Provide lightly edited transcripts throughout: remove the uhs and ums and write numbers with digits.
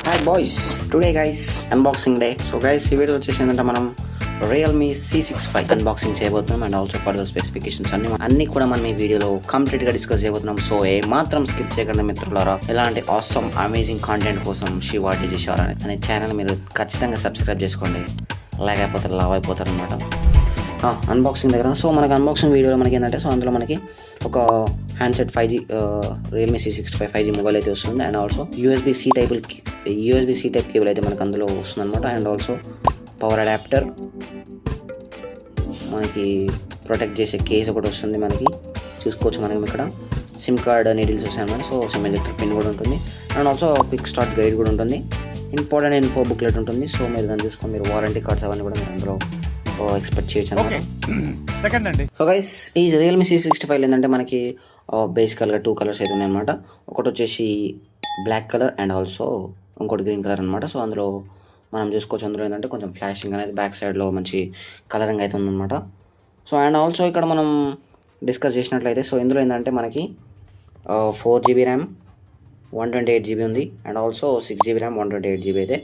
Hi boys, today guys unboxing day. So guys ఈ video వచ్చేసి ఏంటంటే మనం రియల్మీ C65 అన్బాక్సింగ్ చేయబోతున్నాం అండ్ ఆల్సో ఫర్దర్ స్పెసిఫికేషన్స్ అన్ని కూడా మనం ఈ వీడియోలో కంప్లీట్ గా డిస్కస్ చేయబోతున్నాం. సో ఏ మాత్రం స్కిప్ చేయకుండా మిత్రులారా, ఇలాంటి ఆసమ్ అమేజింగ్ కాంటెంట్ కోసం శివ డిజిషార్ అనే ఛానల్ మీరు ఖచ్చితంగా సబ్స్క్రైబ్ చేసుకోండి, లేకపోతే లవ్ అయిపోతారు అనమాట. అన్బాక్సింగ్ దగ్గర సో మనకి అన్బాక్సింగ్ వీడియోలో మనకి ఏంటంటే సో అందులో మనకి ఒక handset 5G Realme C65 5G mobile అయితే వస్తుంది and also USB-C type cable అయితే మనకు అందులో వస్తుంది అనమాట. అండ్ ఆల్సో పవర్ అడాప్టర్, మనకి ప్రొటెక్ట్ చేసే కేస్ ఒకటి వస్తుంది, మనకి చూసుకోవచ్చు. మనం ఇక్కడ సిమ్ కార్డ్ నీడిల్స్ వస్తాయి అనమాట. సో సిమ్ ఎజెక్టర్ పిన్ కూడా ఉంటుంది and also quick start guide కూడా ఉంటుంది. ఇంపార్టెంట్ ఇన్ఫో బుక్లెట్ ఉంటుంది. సో మీరు దాన్ని చూసుకొని మీరు వారంటీ కార్డ్స్ అవన్నీ కూడా మీరు అందులో ఎక్స్పెక్ట్ చేయొచ్చు అనమాట. సో గైస్ ఈ రియల్మీ C65 ఏంటంటే మనకి బేసికల్గా 2 కలర్స్ అయితే ఉన్నాయన్నమాట. ఒకటి వచ్చేసి బ్లాక్ కలర్ అండ్ ఆల్సో ఇంకోటి గ్రీన్ కలర్ అనమాట. సో అందులో మనం చూసుకోవచ్చు, అందులో ఏంటంటే కొంచెం ఫ్లాషింగ్ అనేది బ్యాక్ సైడ్లో మంచి కలరింగ్ అయితే ఉందన్నమాట. సో అండ్ ఆల్సో ఇక్కడ మనం డిస్కస్ చేసినట్లయితే సో ఇందులో ఏంటంటే మనకి 4GB ర్యామ్ 128GB ఉంది and also 6GB RAM 128GB అయితే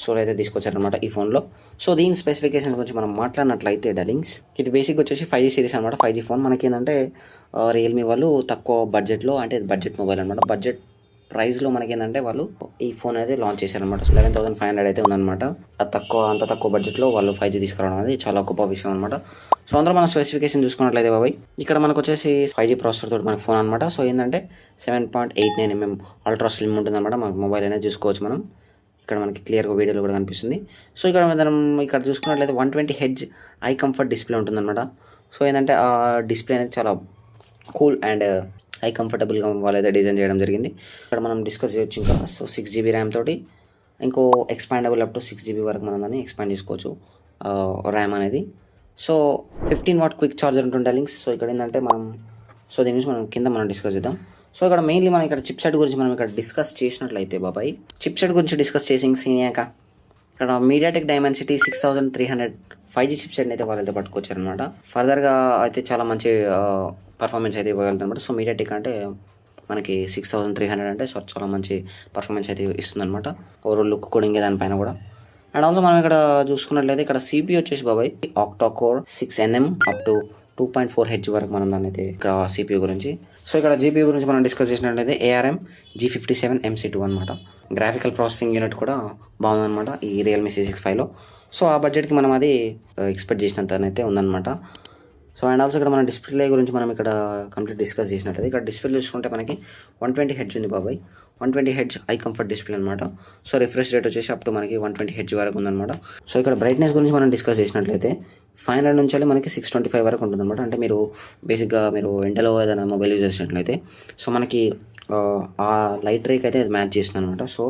స్టోరేజ్ అయితే తీసుకొచ్చారనమాట ఈ ఫోన్లో. సో దీని స్పెసిఫికేషన్ గురించి మనం మాట్లాడినట్లయితే డలింగ్స్, ఇది బేసిక్ వచ్చేసి 5G సిరీస్ అనమాట. 5G ఫోన్ మనకి ఏంటంటే రియల్మీ వాళ్ళు తక్కువ బడ్జెట్లో, అంటే బడ్జెట్ మొబైల్ అనమాట, బడ్జెట్ ప్రైస్లో మనకి ఏంటంటే వాళ్ళు ఈ ఫోన్ అయితే లాంచ్ చేశారనమాట. 11,500 అయితే ఉందన్నమాట. అంత తక్కువ బడ్జెట్లో వాళ్ళు 5G తీసుకురావడం అనేది చాలా గొప్ప విషయం అనమాట. సో అందరూ మన స్పెసిఫికేషన్ చూసుకున్నట్లయితే బాబాయ్, ఇక్కడ మనకు వచ్చేసి 5G ప్రాసెసర్ తోటి మనకి ఫోన్ అనమాట. సో ఏంటంటే 7.89mm అల్ట్రా స్లిమ్ ఉంటుంది అనమాట. మనకు మొబైల్ అనేది చూసుకోవచ్చు మనం. ఇక్కడ మనకి క్లియర్గా వీడియోలో కూడా కనిపిస్తుంది. సో ఇక్కడ మనం ఇక్కడ చూసుకున్నట్లయితే 120Hz ఐ కంఫర్ట్ డిస్ప్లే ఉంటుందన్నమాట. సో ఏంటంటే ఆ డిస్ప్లే అనేది చాలా కూల్ అండ్ ఐ కంఫర్టబుల్గా వాళ్ళైతే డిజైన్ చేయడం జరిగింది. ఇక్కడ మనం డిస్కస్ చేయొచ్చు ఇంకా. సో 6GB ర్యామ్ తోటి ఇంకో ఎక్స్పాండబుల్ అప్ టు 6GB వరకు మనం దాన్ని ఎక్స్పాండ్ చేసుకోవచ్చు ర్యామ్ అనేది. సో 15W క్విక్ ఛార్జర్ ఉంటుంది లింక్స్. సో ఇక్కడ ఏంటంటే మనం దీని గురించి మనం కింద డిస్కస్ చేద్దాం. సో ఇక్కడ మెయిన్లీ మనం ఇక్కడ చిప్ సెట్ గురించి మనం ఇక్కడ డిస్కస్ చేసినట్లయితే బాబాయ్, చిప్ సెట్ గురించి డిస్కస్ చేసినాక ఇక్కడ మీడియాటెక్ డైమెన్సిటీ 6300 5G చిప్ సెట్ని అయితే వాళ్ళైతే పట్టుకొచ్చారనమాట. ఫర్దర్గా అయితే చాలా మంచి పర్ఫార్మెన్స్ అయితే ఇవ్వగలుగుతుంది అనమాట. సో మీడియాటెక్ అంటే మనకి 6300 అంటే సో చాలా మంచి పర్ఫార్మెన్స్ అయితే ఇస్తుంది అనమాట. ఓవరాల్ లుక్ కూడా ఇంకే దానిపైన కూడా. అండ్ ఆల్సో మనం ఇక్కడ చూసుకున్నట్లయితే ఇక్కడ CPU వచ్చేసి బాబాయ్ octa core 6nm up to 2.4Hz వరకు మనం దాన్ని అయితే ఇక్కడ CPU గురించి. సో ఇక్కడ GPU గురించి మనం డిస్కస్ చేసినట్లయితే ARM G57 MC2 అనమాట. గ్రాఫికల్ ప్రాసెసింగ్ యూనిట్ కూడా బాగుందన్నమాట ఈ రియల్మీ C65లో. సో ఆ బడ్జెట్కి మనం అది ఎక్స్పెక్ట్ చేసినంతనైతే ఉందన్నమాట. సో అండ్ ఆల్సో ఇక్కడ మన డిస్ప్లే గురించి మనం ఇక్కడ కంప్లీట్ డిస్కస్ చేసినట్లయితే ఇక్కడ డిస్ప్లే చూసుకుంటే మనకి 120Hz ఉంది బాబాయ్. 120Hz ఐ కంఫర్ట్ డిస్ప్లే అనమాట. సో రిఫ్రెష్ రేట్ వచ్చేసి అప్ టు మనకి 120Hz వరకు ఉందన్నమాట. సో ఇక్కడ బ్రైట్నెస్ గురించి మనం డిస్కస్ చేసినట్లయితే 500 నుంచి మనకి 625 వరకు ఉంటుందన్నమాట. అంటే మీరు బేసిక్గా మీరు ఎండలో ఏదైనా మొబైల్ యూజ్ చేసినట్లయితే సో మనకి ఆ లైట్ రేక్ అయితే అది మ్యాచ్ చేస్తుంది అనమాట. సో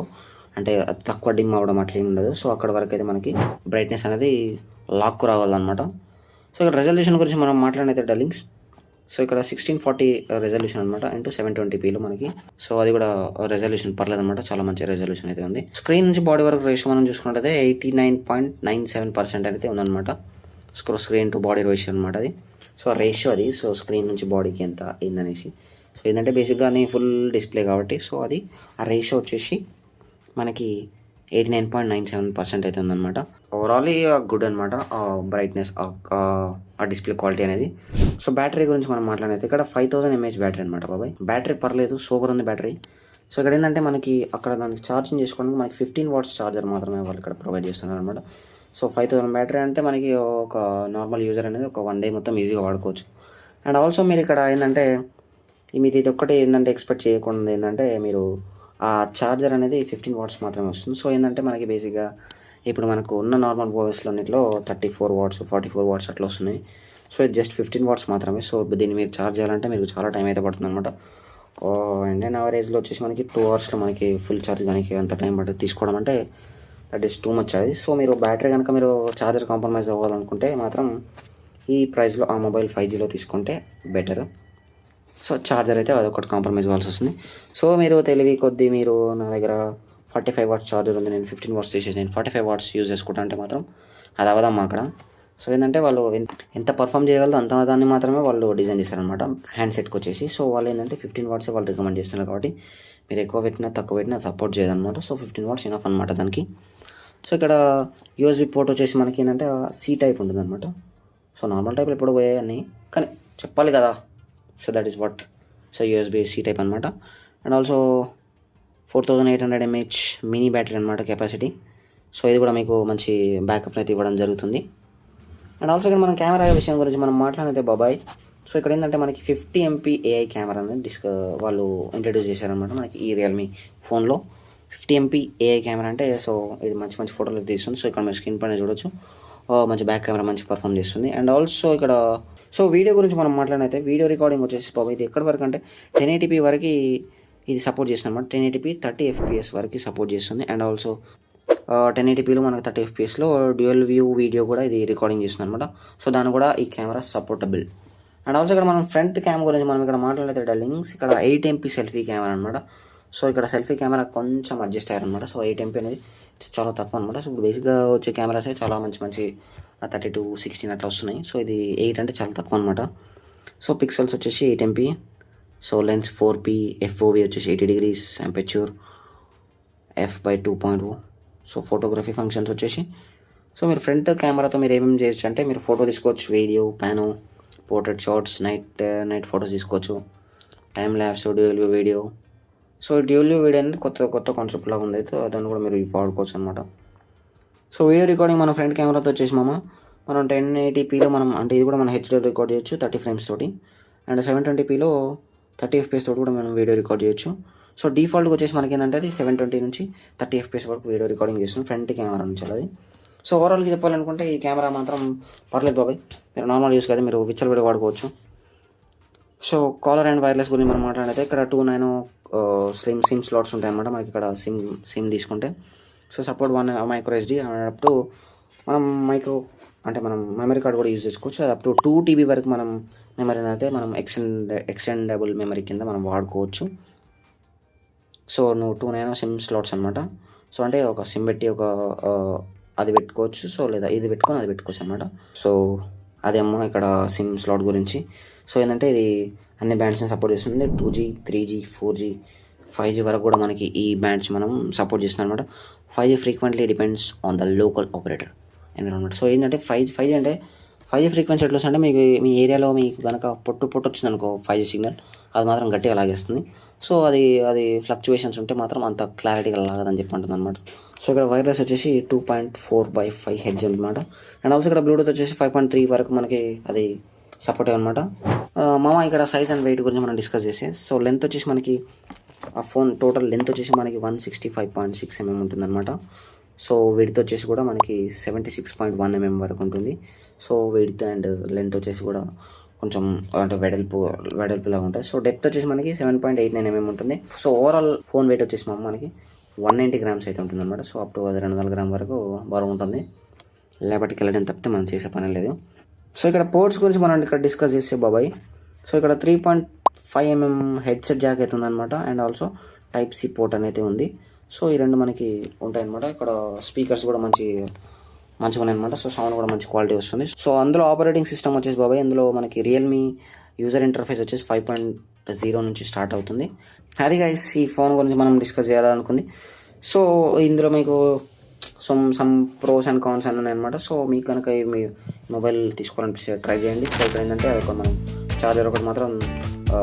అంటే తక్కువ డిమ్ అవ్వడం అట్లా ఏమి ఉండదు. సో అక్కడ వరకు అయితే మనకి బ్రైట్నెస్ అనేది లాక్కు రావాలన్నమాట. సో ఇక్కడ రెజల్యూషన్ గురించి మనం మాట్లాడినైతే డల్లింగ్స్, సో ఇక్కడ 1640 రెజల్యూషన్ అనమాట ఇంటూ 720pలో మనకి. సో అది కూడా రెజల్యూషన్ పర్లేదు అనమాట, చాలా మంచి రెజల్యూషన్ అయితే ఉంది. స్క్రీన్ నుంచి బాడీ వరకు రేషియో మనం చూసుకున్నట్లయితే 89.97% అయితే ఉందన్నమాట. స్క్రీన్ టు బాడీ రేషియో అనమాట అది. సో రేషియో అది, సో స్క్రీన్ నుంచి బాడీకి ఎంత అయిందనేసి. సో ఏంటంటే బేసిక్గా ఫుల్ డిస్ప్లే కాబట్టి సో అది ఆ రేషియో వచ్చేసి మనకి 89.97% అయితే ఉందన్నమాట. ఓవరాల్ గుడ్ అనమాట బ్రైట్నెస్ ఆ డిస్ప్లే క్వాలిటీ అనేది. సో బ్యాటరీ గురించి మనం మాట్లాడితే ఇక్కడ 5000 mAh బ్యాటరీ అనమాట బాబాయ్. బ్యాటరీ పర్లేదు, సూపర్ ఉంది బ్యాటరీ. సో ఇక్కడ ఏంటంటే మనకి అక్కడ దానికి ఛార్జింగ్ చేసుకోవడానికి మనకి 15W ఛార్జర్ మాత్రమే వాళ్ళు ఇక్కడ ప్రొవైడ్ చేస్తున్నారు అనమాట. సో 5000 బ్యాటరీ అంటే మనకి ఒక నార్మల్ యూజర్ అనేది ఒక 1 day మొత్తం ఈజీగా వాడుకోవచ్చు. అండ్ ఆల్సో మీరు ఇక్కడ ఏంటంటే మీరు ఇది ఒక్కటి ఏంటంటే ఎక్స్పెక్ట్ చేయకుండా ఏంటంటే మీరు ఆ ఛార్జర్ అనేది 15W మాత్రమే వస్తుంది. సో ఏంటంటే మనకి బేసిక్గా ఇప్పుడు మనకు ఉన్న నార్మల్ మొబైల్స్లో 34W 44W అట్లా వస్తున్నాయి. సో ఇది జస్ట్ 15W మాత్రమే. సో దీన్ని మీరు ఛార్జ్ చేయాలంటే మీకు చాలా టైం అయితే పడుతుంది అనమాట. ఇండియన్ అవరేజ్లో వచ్చేసి మనకి 2 hours మనకి ఫుల్ ఛార్జ్ కానీ అంత టైం పడుతుంది తీసుకోవడం అంటే దట్ ఈస్ టూ మచ్ అది. సో మీరు బ్యాటరీ కనుక మీరు ఛార్జర్ కాంప్రమైజ్ అవ్వాలనుకుంటే మాత్రం ఈ ప్రైస్లో ఆ మొబైల్ 5Gలో తీసుకుంటే బెటర్. సో ఛార్జర్ అయితే అదొకటి కాంప్రమైజ్ అవ్వాల్సి వస్తుంది. సో మీరు తెలివి కొద్దీ మీరు నా దగ్గర 45W ఛార్జర్ ఉంది, నేను 15W తీసేసి నేను 45W యూజ్ చేసుకుంటా అంటే మాత్రం అది అవదమ్మా అక్కడ. సో ఏంటంటే వాళ్ళు ఎంత పర్ఫామ్ చేయగలదో అంత దాన్ని మాత్రమే వాళ్ళు డిజైన్ చేస్తారనమాట హ్యాండ్సెట్కి వచ్చేసి. సో వాళ్ళు ఏంటంటే 15W వాళ్ళు రికమెండ్ చేస్తున్నారు కాబట్టి మీరు ఎక్కువ పెట్టినా తక్కువ పెట్టినా సపోర్ట్ చేయదన్నమాట. సో 15 వాట్స్ ఇనఫ్ అనమాట దానికి. సో ఇక్కడ యూఎస్బి పోర్ట్ వచ్చేసి మనకి ఏంటంటే సి టైప్ ఉంటుంది అనమాట. సో నార్మల్ టైప్లో ఎప్పుడు పోయాయని కానీ చెప్పాలి కదా. So that is what. So USB C type అనమాట. And also 4800 mAh mini battery అనమాట కెపాసిటీ. సో ఇది కూడా మీకు మంచి బ్యాకప్ అయితే ఇవ్వడం జరుగుతుంది. అండ్ ఆల్సో ఇక్కడ మనం కెమెరా విషయం గురించి మనం మాట్లాడితే బాబాయ్. సో ఇక్కడ ఏంటంటే మనకి 50 MP AI కెమెరా అనేది వాళ్ళు ఇంట్రడ్యూస్ చేశారనమాట మనకి ఈ రియల్మీ ఫోన్లో. 50 MP AI కెమెరా అంటే సో ఇది మంచి మంచి ఫోటోలు తీస్తుంది. సో ఇక్కడ మీరు స్క్రీన్ పైన చూడొచ్చు మంచి బ్యాక్ కెమెరా మంచి పర్ఫామ్ చేస్తుంది. అండ్ ఆల్సో ఇక్కడ సో వీడియో గురించి మనం మాట్లాడితే వీడియో రికార్డింగ్ వచ్చేసి బాబు ఇది ఎక్కడి వరకు అంటే 1080p వరకు ఇది సపోర్ట్ చేస్తుంది అనమాట. 1080p 30 FPS వరకు సపోర్ట్ చేస్తుంది. అండ్ ఆల్సో 1080pలో మనకు 30 FPSలో డ్యూయల్ వ్యూ వీడియో కూడా ఇది రికార్డింగ్ చేస్తుంది అనమాట. సో దాని కూడా ఈ కెమెరా సపోర్టబుల్. అండ్ ఆల్సో ఇక్కడ మనం ఫ్రంట్ క్యామ్ గురించి మనం ఇక్కడ మాట్లాడితే లింక్స్ ఇక్కడ 8 MP సెల్ఫీ కెమెరా అనమాట. సో ఇక్కడ సెల్ఫీ కెమెరా కొంచెం అడ్జస్ట్ అయ్యారనమాట. సో 8 MP అనేది చాలా తక్కువ అనమాట. సో ఇప్పుడు బేసిక్గా వచ్చే కెమెరాస్ చాలా మంచి 32, 16 అట్లా వస్తున్నాయి. సో ఇది 8 అంటే చాలా తక్కువ అనమాట. సో పిక్సెల్స్ వచ్చేసి 8 MP. So lens 4P, FOV వచ్చేసి 80 degrees, aperture f/2.0. So photography functions వచ్చేసి సో మీరు ఫ్రంట్ కెమెరాతో మీరు ఏమేమి చేయొచ్చు అంటే మీరు ఫోటో తీసుకోవచ్చు, video, pano, portrait shots, night photos తీసుకోవచ్చు, time lapse, dual view video. So dual view video అనేది కొత్త కాన్సెప్ట్ లాగా ఉంది. అయితే దాన్ని కూడా మీరు వాడుకోవచ్చు అనమాట. సో వీడియో రికార్డింగ్ మన ఫ్రంట్ కెమెరాతో వచ్చేసి మనం 1080pలో మనం అంటే ఇది కూడా మనం హెచ్డీ రికార్డ్ చేయొచ్చు 30 frames తోటి. అండ్ 720pలో 30 FPS తోటి కూడా మనం వీడియో రికార్డ్ చేయొచ్చు. సో డిఫాల్ట్గా వచ్చేసి మనకి ఏంటంటే అది 720 నుంచి 30 FPS వరకు వీడియో రికార్డింగ్ చేస్తుంది ఫ్రంట్ కెమెరా నుంచి అది. సో ఓవరాల్గా చెప్పాలనుకుంటే ఈ కెమెరా మాత్రం పర్లేదు బాబాయ్. మీరు నార్మల్ యూస్ కదా మీరు విచ్చలవిడి వాడుకోవచ్చు. సో కాలర్ అండ్ వైర్లెస్ గురించి మనం మాట్లాడితే ఇక్కడ 2 nano సిమ్ స్లాట్స్ ఉంటాయి అన్నమాట మనకి ఇక్కడ సిమ్ తీసుకుంటే. So support 1 micro SD up to మనం మనం మెమరీ కార్డ్ కూడా యూజ్ చేసుకోవచ్చు. అప్ టు 2 TB వరకు మనం మెమరీని అయితే మనం ఎక్స్టెండబుల్ మెమరీ కింద మనం వాడుకోవచ్చు. సో 2 nano సిమ్ స్లాట్స్ అనమాట. సో అంటే ఒక సిమ్ పెట్టి అది పెట్టుకోవచ్చు. సో లేదా ఇది పెట్టుకొని అది పెట్టుకోవచ్చు అనమాట. సో అదేమో ఇక్కడ సిమ్ స్లాట్ గురించి. సో ఏంటంటే ఇది అన్ని బ్యాండ్స్ని సపోర్ట్ చేస్తుంది. 2G, 3G, 4G, 5G వరకు కూడా మనకి ఈ బ్యాండ్స్ మనం సపోర్ట్ చేస్తున్నాం అనమాట. 5G frequently depends on the local operator environment. So ఏంటంటే 5G అంటే 5G ఫ్రీక్వెన్సీ ఎట్లా వస్తుందంటే మీకు మీ ఏరియాలో మీకు కనుక పొట్టు వచ్చింది అనుకో 5G సిగ్నల్ అది మాత్రం గట్టిగా లాగేస్తుంది. సో అది ఫ్లక్చువేషన్స్ ఉంటే మాత్రం అంత క్లారిటీగా లాగదని చెప్పి అంటుంది అనమాట. సో ఇక్కడ వైర్లెస్ వచ్చేసి 2.4/5 హెడ్జ్ అనమాట. అండ్ ఆల్సో ఇక్కడ బ్లూటూత్ వచ్చేసి 5.3 వరకు మనకి అది సపోర్ట్ అనమాట. ఇక్కడ సైజ్ అండ్ వెయిట్ గురించి మనం డిస్కస్ చేసే. సో లెంత్ వచ్చేసి మనకి ఆ ఫోన్ టోటల్ లెంత్ వచ్చేసి మనకి 165.6 mm ఉంటుందన్నమాట. సో విడ్త్ వచ్చేసి కూడా మనకి 76.1 mm వరకు ఉంటుంది. సో విడ్త్ అండ్ లెంత్ వచ్చేసి కూడా కొంచెం అంటే వెడల్పులా ఉంటాయి. సో డెప్త్ వచ్చేసి మనకి 7.89 mm ఉంటుంది. సో ఓవరాల్ ఫోన్ వెయిట్ వచ్చేసి మనకి 190 grams అయితే ఉంటుంది అనమాట. సో అప్ టు 200 grams వరకు బరువు ఉంటుంది. లేబర్టీకి వెళ్ళడం తప్పితే మనం చేసే పని లేదు. సో ఇక్కడ పోర్ట్స్ గురించి మనం ఇక్కడ డిస్కస్ చేసే బాబాయ్. సో ఇక్కడ 3.5 mm హెడ్సెట్ జాక్ అయితే ఉందన్నమాట. అండ్ ఆల్సో Type-C పోర్ట్ అనేది ఉంది. సో ఈ రెండు మనకి ఉంటాయి అనమాట. ఇక్కడ స్పీకర్స్ కూడా మంచిగా ఉన్నాయి అనమాట. సో సౌండ్ కూడా మంచి క్వాలిటీ వస్తుంది. సో అందులో ఆపరేటింగ్ సిస్టమ్ వచ్చేసి బాబాయ్ అందులో మనకి రియల్మీ యూజర్ ఇంటర్ఫేస్ వచ్చేసి 5.0 నుంచి స్టార్ట్ అవుతుంది. అది గైస్ ఈ ఫోన్ గురించి మనం డిస్కస్ చేయాలనుకుంది. సో ఇందులో మీకు సమ్ ప్రోస్ అండ్ కాన్స్ అని ఉన్నాయన్నమాట. సో మీకు కనుక మీ మొబైల్ తీసుకోవాలనిపిస్తే ట్రై చేయండి. సో ఇక్కడ ఏంటంటే అది మనం ఛార్జర్ ఒకటి మాత్రం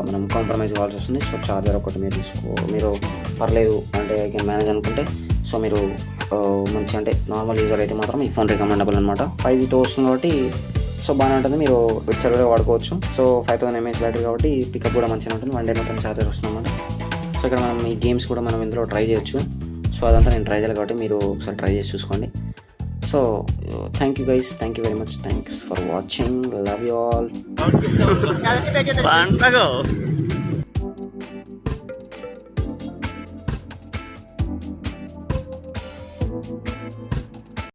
మనం కాంప్రమైజ్ అవ్వాల్సి వస్తుంది. సో ఛార్జర్ ఒకటి మీరు పర్లేదు అంటే ఐ కెన్ మేనేజ్ అనుకుంటే సో మీరు మంచి అంటే నార్మల్ యూజర్ అయితే మాత్రం ఈ ఫోన్ రికమెండబుల్ అనమాట. 5Gతో వస్తుంది కాబట్టి సో బాగానే ఉంటుంది. మీరు విచ్చలవిడిగా వాడుకోవచ్చు. సో 5000 mAh బ్యాటరీ కాబట్టి పికప్ కూడా మంచిగా ఉంటుంది. 1 day మొత్తం ఛార్జర్ వస్తుంది అనమాట. సో ఇక్కడ మనం ఈ గేమ్స్ కూడా మనం ఇందులో ట్రై చేయొచ్చు. సో అదంతా నేను ట్రై చేయాలి కాబట్టి మీరు ఒకసారి ట్రై చేసి చూసుకోండి. So thank you guys, thank you very much, thanks for watching, love you all.